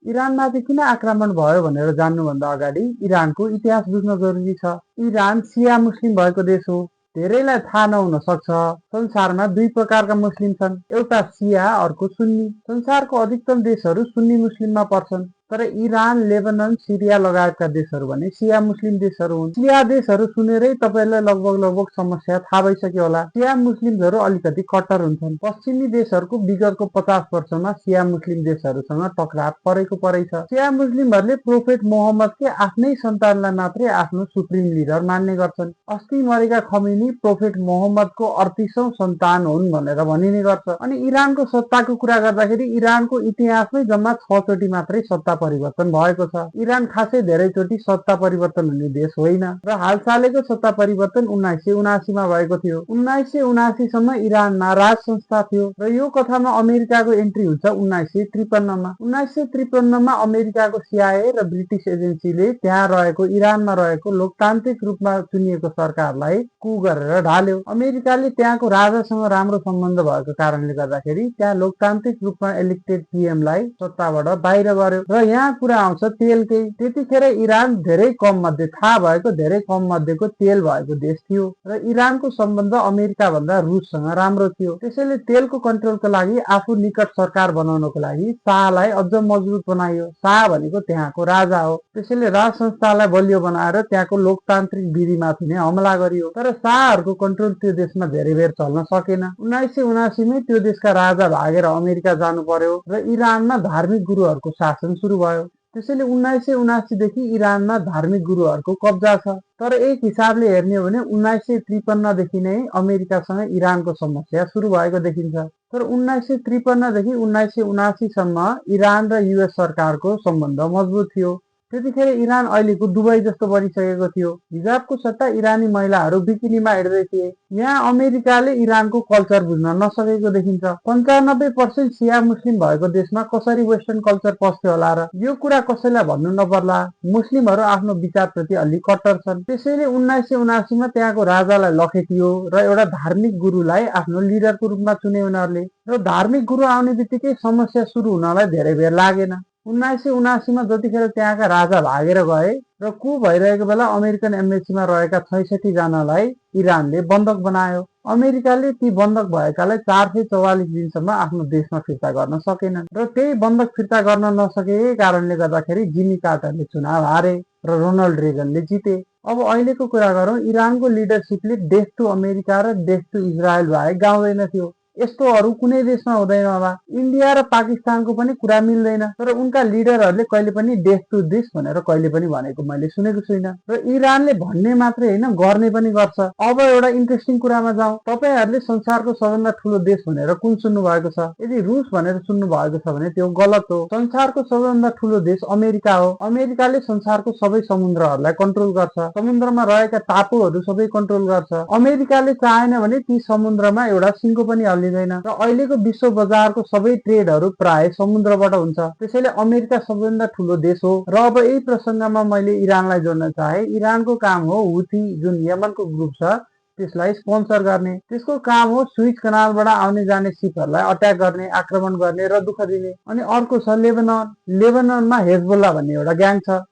इरानमाथि किन आक्रमण भयो भनेर जान्नुभन्दा अगाडि इरानको इतिहास बुझ्न जरुरी छ। इरान सिया मुस्लिम भएको देश हो। धेरैलाई थाहा नहुन सक्छ, संसारमा दुई प्रकारका मुस्लिम छन्, एउटा सिया अर्को सुन्नी। संसारको अधिकतम देशहरू सुन्नी मुस्लिममा पर्छन्, तर इरान, लेबनन, सिरिया लगायतका देशहरू भने सिया मुस्लिम देशहरू हुन्। सिया देशहरू सुनेरै तपाईलाई लगभग समस्या थाहा भइसक्यो होला। सिया मुस्लिमहरू अलिकति कट्टर हुन्छन्। पश्चिमी देशहरूको विगतको 50 वर्षमा सिया मुस्लिम देशहरूसँग टकराव परै छ। सिया मुस्लिमहरूले प्रोफेट मोहम्मदकै आफ्नै सन्तानलाई मात्रै आफ्नो सुप्रिम लिडर मान्ने गर्छन्। अस्ति मरेका खमेनी प्रोफेट मोहम्मदको 38औं सन्तान हुन् भनेर भनिने गर्छ। अनि इरानको सत्ताको कुरा गर्दाखेरि इरानको इतिहासमै जम्मा 6 चोटि मात्रै सत्ता परिवर्तन भएको छ। इरान खासै धेरैचोटि सत्ता परिवर्तन हुने देश होइन र हालसालैको सत्ता परिवर्तन 1979 मा भएको थियो। 1979 सम्म इरानमा राज संस्था थियो र यो कथामा अमेरिकाको एन्ट्री हुन्छ 1953 मा। 1953 मा अमेरिकाको CIA र ब्रिटिस एजेन्सीले त्यहाँ रहेको इरानमा रहेको लोकतान्त्रिक रूपमा चुनिएको सरकारलाई कु गरेर ढाल्यो। अमेरिकाले त्यहाँको राजासँग राम्रो सम्बन्ध भएको कारणले गर्दाखेरि त्यहाँ लोकतान्त्रिक रूपमा इलेक्टेड PM लाई सत्ताबाट बाहिर गर्यो र यहाँ कुरा आउँछ तेलकै। त्यतिखेर इरान धेरै कम मध्ये थाहा भएको धेरै कम मध्येको तेल भएको देश थियो र इरानको सम्बन्ध अमेरिका भन्दा रुससँग राम्रो थियो। त्यसैले तेलको कन्ट्रोलको लागि आफू निकट सरकार बनाउनको लागि शाहलाई अझ मजबुत बनाइयो। शाह भनेको त्यहाँको राजा हो। त्यसैले राज संस्थालाई बलियो बनाएर त्यहाँको लोकतान्त्रिक विधिमाथि नै हमला गरियो। तर शाहहरूको कन्ट्रोल त्यो देशमा धेरै बेर चल्न सकेन। 1979 मै त्यो देशका राजा भागेर अमेरिका जानु पर्यो र इरानमा धार्मिक गुरुहरूको शासन सुरु भयो। त्यसैले 1979 देखि इरानमा धार्मिक गुरुहरूको कब्जा छ। तर एक हिसाबले हेर्ने हो भने 1953 देखि नै अमेरिकासँग इरानको समस्या सुरु भएको देखिन्छ। तर 1953 देखि 1979 सम्म इरान र US सरकारको सम्बन्ध मजबुत थियो। त्यतिखेर इरान अहिलेको दुबई जस्तो बनिसकेको थियो। हिजाबको सट्टा इरानी महिलाहरू बिकिनीमा हिँड्दै थिए। यहाँ अमेरिकाले इरानको कल्चर बुझ्न नसकेको देखिन्छ। 95% सिया मुस्लिम भएको देशमा कसरी वेस्टर्न कल्चर पस्थ्यो होला र? यो कुरा कसैलाई भन्नु नपर्ला, मुस्लिमहरू आफ्नो विचारप्रति अलि कट्टर छन्। त्यसैले 1979 मा त्यहाँको राजालाई लखेटियो र एउटा धार्मिक गुरुलाई आफ्नो लिडरको रूपमा चुने उनीहरूले र धार्मिक गुरु आउने बित्तिकै समस्या सुरु हुनलाई धेरै बेर लागेन। 1979 मा जतिखेर त्यहाँका राजा भागेर गए र कु भइरहेको बेला अमेरिकन एम्बेसीमा रहेका 66 जनालाई इरानले बन्धक बनायो। अमेरिकाले ती बन्धक भएकालाई 444 दिनसम्म आफ्नो देशमा फिर्ता गर्न सकेनन् र त्यही बन्धक फिर्ता गर्न नसकेकै कारणले गर्दाखेरि जिमी कार्टरले चुनाव हारे र रोनाल्ड रेगनले जिते। अब अहिलेको कुरा गरौँ, इरानको लिडरसिपले डेथ टु अमेरिका र डेथ टु इजरायल बाहेक गाउँदैन थियो। यस्तो अरू कुनै देशमा हुँदैन होला। इन्डिया र पाकिस्तानको पनि कुरा मिल्दैन, तर उनका लिडरहरूले कहिले पनि डेथ टु दिस भनेर कहिले पनि भनेको मैले सुनेको छुइनँ र इरानले भन्ने मात्रै होइन गर्ने पनि गर्छ। अब एउटा इन्ट्रेस्टिङ कुरामा जाउँ। तपाईहरूले संसारको सबभन्दा ठुलो देश भनेर कुन सुन्नु भएको छ? यदि रुस भनेर सुन्नु भएको छ भने त्यो गलत हो। संसारको सबभन्दा ठुलो देश अमेरिका हो। अमेरिकाले संसारको सबै समुद्रहरूलाई कन्ट्रोल गर्छ। समुद्रमा रहेका टापुहरू सबै कन्ट्रोल गर्छ। अमेरिकाले चाहेन भने ती समुद्रमा एउटा सिङ्गो पनि हल्लिँदैन र अहिलेको विश्व बजारको सबै ट्रेडहरू प्राय समुद्रबाट हुन्छ। त्यसैले अमेरिका सबभन्दा ठुलो देश हो। र अब यही प्रसङ्गमा मैले इरानलाई जोड्न चाहे। इरानको काम हो हुथी जुन यमनको ग्रुप छ त्यसलाई स्पोन्सर गर्ने। त्यसको काम हो स्विज कनालबाट आउने जाने सिपहरूलाई अट्याक गर्ने, आक्रमण गर्ने र दुःख दिने। अनि अर्को छ लेबनन। लेबननमा हेजबोल्ला भन्ने एउटा ग्याङ छ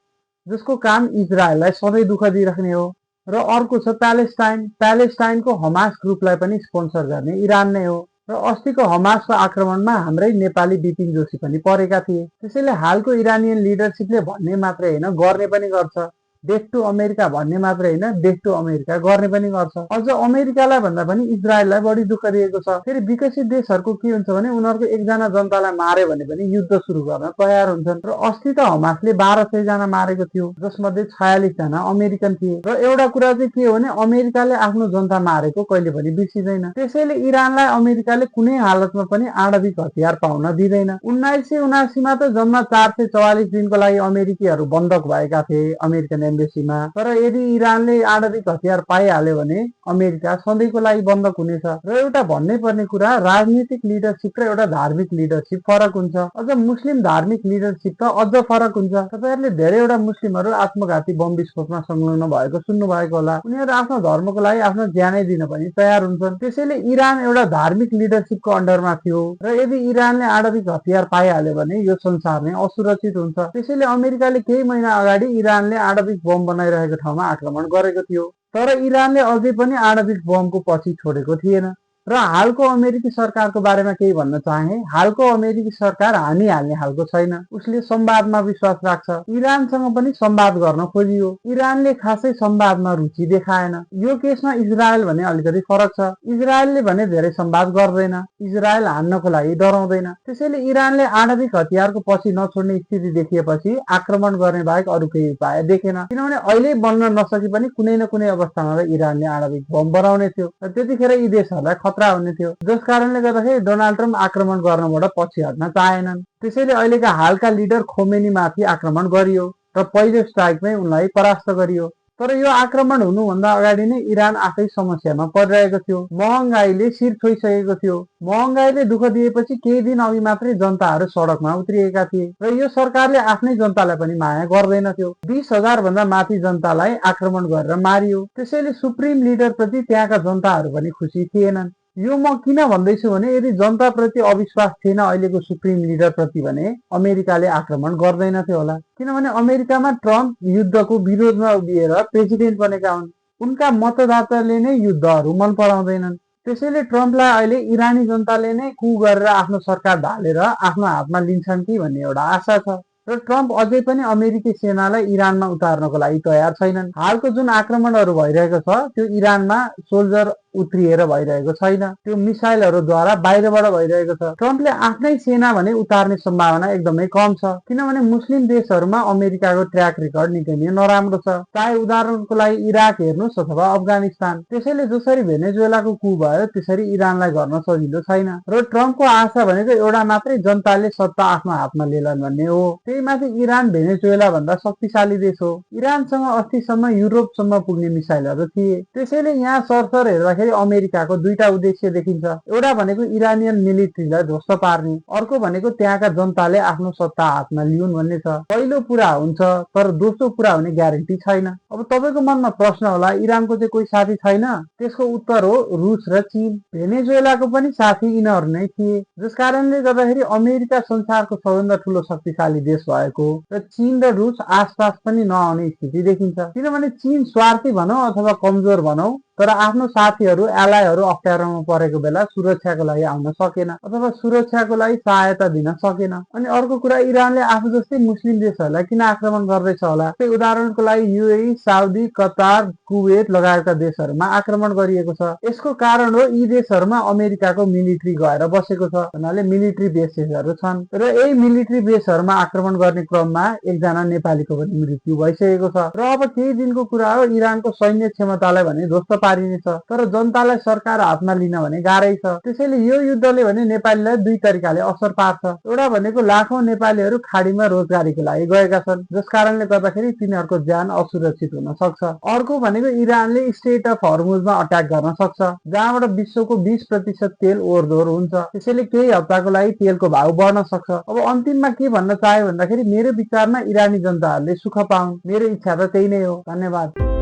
जसको काम इजरायललाई सधैँ दुःख दिइराख्ने हो। र अर्को छ प्यालेस्टाइन। प्यालेस्टाइनको हमास ग्रुपलाई पनि स्पोन्सर गर्ने इरान नै हो। र अस्तिको हमासको आक्रमणमा हाम्रै नेपाली बिपिन जोशी पनि परेका थिए। त्यसैले हालको इरानियन लिडरसिपले भन्ने मात्रै होइन गर्ने पनि गर्छ। डेथ टु अमेरिका भन्ने मात्रै होइन, डेथ टु अमेरिका गर्ने पनि गर्छ। अझ अमेरिकालाई भन्दा पनि इजरायललाई बढी दुःख दिएको छ। फेरि विकसित देशहरूको के हुन्छ भने उनीहरूको एकजना जनतालाई मार्यो भने पनि युद्ध सुरु गर्न तयार हुन्छन्। र अस्ति त हमासले 1200 जना मारेको थियो, जसमध्ये 46 जना अमेरिकन थिए। र एउटा कुरा चाहिँ के हो भने अमेरिकाले आफ्नो जनता मारेको कहिले पनि बिर्सिँदैन। त्यसैले इरानलाई अमेरिकाले कुनै हालतमा पनि आणविक हतियार पाउन दिँदैन। 1979 मा त जम्मा 444 दिनको लागि अमेरिकीहरू बन्धक भएका थिए अमेरिकन एम्बेसीमा। तर यदि इरानले आणविक हतियार पाइहाल्यो भने अमेरिका सधैँको लागि बन्दक हुनेछ। र एउटा भन्नै पर्ने कुरा, राजनीतिक लिडरसिप र एउटा धार्मिक लिडरसिप फरक हुन्छ। अझ मुस्लिम धार्मिक लिडरसिप त अझ फरक हुन्छ। तपाईँहरूले धेरैवटा मुस्लिमहरू आत्मघाती बम विस्फोटमा संलग्न भएको सुन्नु भएको होला। उनीहरू आफ्नो धर्मको लागि आफ्नो ज्यानै दिन पनि तयार हुन्छन्। त्यसैले इरान एउटा धार्मिक लिडरसिपको अन्डरमा थियो र यदि इरानले आणविक हतियार पाइहाल्यो भने यो संसार नै असुरक्षित हुन्छ। त्यसैले अमेरिकाले केही महिना अगाडि इरानले आणविक बम बनाइरहेको ठाउँमा आक्रमण गरेको थियो। तर इरानले अझै पनि आणविक बमको पछि छोडेको थिएन। र हालको अमेरिकी सरकारको बारेमा केही भन्न चाहे, हालको अमेरिकी सरकार हानिहाल्ने खालको छैन। उसले संवादमा विश्वास राख्छ। इरानसँग पनि संवाद गर्न खोजियो, इरानले खासै संवादमा रुचि देखाएन। यो केसमा इजरायल भने अलिकति फरक छ। इजरायलले भने धेरै संवाद गर्दैन, इजरायल हान्नको लागि डराउँदैन। त्यसैले इरानले आणविक हतियारको पछि नछोड्ने स्थिति देखिएपछि आक्रमण गर्ने बाहेक अरू केही उपाय देखेन। किनभने अहिले बन्न नसके पनि कुनै न कुनै अवस्थामा इरानले आणविक बम बनाउने थियो र त्यतिखेर यी देशहरूलाई खतरा हुने थियो। जस कारणले गर्दाखेरि डोनाल्ड ट्रम्प आक्रमण गर्नबाट पछि हट्न चाहेनन्। त्यसैले अहिलेका हालका लिडर खोमेनीमाथि आक्रमण गरियो र पहिलो स्ट्राइकमै उनलाई परास्त गरियो। तर यो आक्रमण हुनुभन्दा अगाडि नै इरान आफै समस्यामा परिरहेको थियो। महँगाईले शिर छोइसकेको थियो। महँगाईले दुःख दिएपछि केही दिन अघि मात्रै जनताहरू सडकमा उत्रिएका थिए र यो सरकारले आफ्नै जनतालाई पनि माया गर्दैनथ्यो। 20,000 भन्दा माथि जनतालाई आक्रमण गरेर मारियो। त्यसैले सुप्रिम लिडर प्रति त्यहाँका जनताहरू पनि खुसी थिएनन्। यो म किन भन्दैछु भने यदि जनताप्रति अविश्वास थिएन अहिलेको सुप्रिम लिडर प्रति भने अमेरिकाले आक्रमण गर्दैनथ्यो होला। किनभने अमेरिकामा ट्रम्प युद्धको विरोधमा उभिएर प्रेसिडेन्ट बनेका हुन्। उनका मतदाताले नै युद्धहरू मन पराउँदैनन्। त्यसैले ट्रम्पलाई अहिले इरानी जनताले नै कु गरेर आफ्नो सरकार ढालेर आफ्नो हातमा लिन्छन् कि भन्ने एउटा आशा छ। र ट्रम्प अझै पनि अमेरिकी सेनालाई इरानमा उतार्नको लागि तयार छैनन्। हालको जुन आक्रमणहरू भइरहेको छ त्यो इरानमा सोल्जर उत्रिएर भइरहेको छैन, त्यो मिसाइलहरूद्वारा बाहिरबाट भइरहेको छ। ट्रम्पले आफ्नै सेना भने उतार्ने सम्भावना एकदमै कम छ। किनभने मुस्लिम देशहरूमा अमेरिकाको ट्र्याक रेकर्ड निकै नै नराम्रो छ। चाहे उदाहरणको लागि इराक हेर्नुहोस् अथवा अफगानिस्तान। त्यसैले जसरी भेनेजुएलाको कु भयो त्यसरी इरानलाई गर्न सजिलो छैन। र ट्रम्पको आशा भनेको एउटा मात्रै, जनताले सत्ता आफ्नो हातमा लिएलान् भन्ने हो। त्यही माथि इरान भेनेजुएला भन्दा शक्तिशाली देश हो। इरानसँग अस्तिसम्म युरोपसम्म पुग्ने मिसाइलहरू थिए। त्यसैले यहाँ सरसर हेर्दाखेरि अमेरिकाको दुईटा उद्देश्य देखिन्छ। एउटा भनेको इरानियन मिलिट्रीलाई ध्वस्त पार्ने, अर्को भनेको त्यहाँका जनताले आफ्नो सत्ता हातमा लिउन् भन्ने छ। पहिलो पुरा हुन्छ तर दोस्रो पुरा हुने ग्यारेन्टी छैन। अब तपाईँको मनमा प्रश्न होला, इरानको चाहिँ कोही साथी छैन? त्यसको उत्तर हो रुस र चीन। भेनेजुएलाको पनि साथी यिनीहरू नै थिए। जस कारणले गर्दाखेरि अमेरिका संसारको सबभन्दा ठूलो शक्तिशाली देश भएको र चीन र रुस आसपास पनि नआउने स्थिति देखिन्छ। किनभने चीन स्वार्थी भनौँ अथवा कमजोर भनौँ, तर आफ्नो साथीहरू एलाइहरू अप्ठ्यारोमा परेको बेला सुरक्षाको लागि आउन सकेन अथवा सुरक्षाको लागि सहायता दिन सकेन। अनि अर्को कुरा, इरानले आफू जस्तै मुस्लिम देशहरूलाई किन आक्रमण गर्दैछ होला? त्यही उदाहरणको लागि युएई, साउदी, कतार, कुवेत लगायतका देशहरूमा आक्रमण गरिएको छ। यसको कारण हो यी देशहरूमा अमेरिकाको मिलिट्री गएर बसेको छ, भन्नाले मिलिट्री बेसेसहरू छन्। र यही मिलिट्री बेसहरूमा आक्रमण गर्ने क्रममा एकजना नेपालीको पनि मृत्यु भइसकेको छ। र अब केही दिनको कुरा हो, इरानको सैन्य क्षमतालाई भने ध्वस्त पारिनेछ, तर जनतालाई सरकार हातमा लिन भने गाह्रै छ। त्यसैले यो युद्धले भने नेपालीलाई दुई तरिकाले असर पार्छ। एउटा भनेको लाखौं नेपालीहरू खाडीमा रोजगारीको लागि गएका छन्, जस कारणले गर्दाखेरि तिनीहरूको ज्यान असुरक्षित हुन सक्छ। अर्को भनेको इरानले स्ट्रेट अफ हर्मुजमा अट्याक गर्न सक्छ, जहाँबाट विश्वको 20% तेल ओहोरदोहोर हुन्छ। त्यसैले केही हप्ताको लागि तेलको भाव बढ्न सक्छ। अब अन्तिममा के भन्न चाहे भन्दाखेरि मेरो विचारमा इरानी जनताहरूले सुख पाउन्, मेरो इच्छा त त्यही नै हो। धन्यवाद।